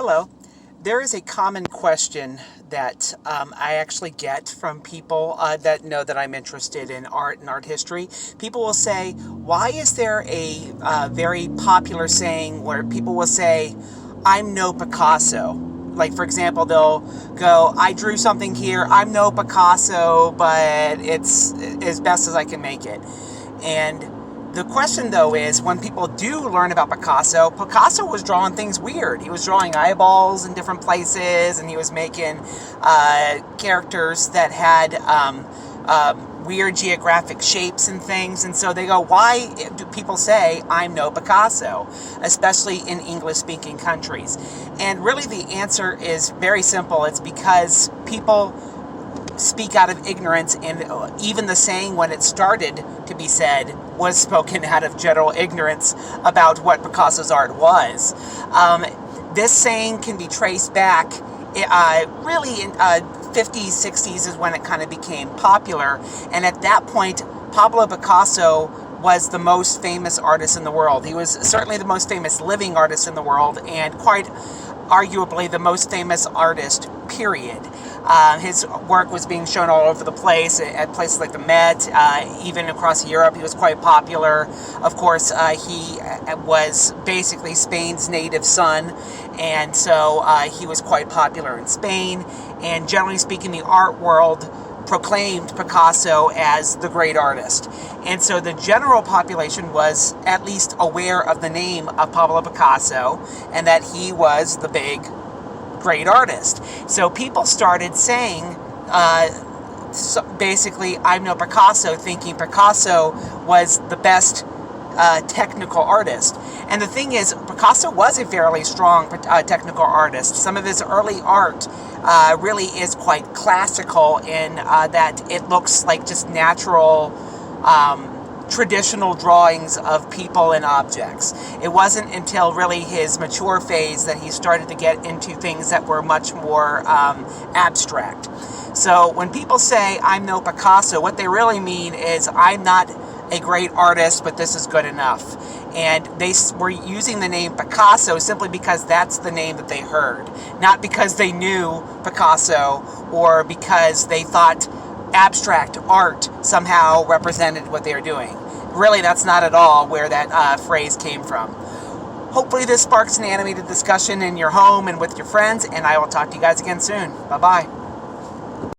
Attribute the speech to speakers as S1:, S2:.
S1: Hello. There is a common question that I actually get from people that know that I'm interested in art and art history. People will say, why is there a very popular saying where people will say, I'm no Picasso? Like, for example, they'll go, I drew something here, I'm no Picasso, but it's as best as I can make it. And the question, though, is when people do learn about Picasso, Picasso was drawing things weird. He was drawing eyeballs in different places, and he was making characters that had weird geographic shapes and things. And so they go, why do people say, I'm no Picasso, especially in English-speaking countries? And really the answer is very simple. It's because people speak out of ignorance, and even the saying when it started to be said was spoken out of general ignorance about what Picasso's art was. This saying can be traced back really in 50s, 60s is when it kind of became popular, and at that point Pablo Picasso was the most famous artist in the world. He was certainly the most famous living artist in the world, and quite arguably the most famous artist, period. His work was being shown all over the place, at places like the Met, even across Europe. He was quite popular. Of course, he was basically Spain's native son, and so he was quite popular in Spain. And generally speaking, the art world proclaimed Picasso as the great artist. And so the general population was at least aware of the name of Pablo Picasso and that he was the big, great artist. So people started saying, basically, I'm no Picasso, thinking Picasso was the best technical artist. And the thing is, Picasso was a fairly strong technical artist. Some of his early art really is quite classical in that it looks like just natural, traditional drawings of people and objects. It wasn't until really his mature phase that he started to get into things that were much more abstract. So when people say, I'm no Picasso, what they really mean is, I'm not a great artist, but this is good enough. And they were using the name Picasso simply because that's the name that they heard, not because they knew Picasso or because they thought abstract art somehow represented what they were doing. Really, that's not at all where that phrase came from. Hopefully this sparks an animated discussion in your home and with your friends, and I will talk to you guys again soon. Bye-bye.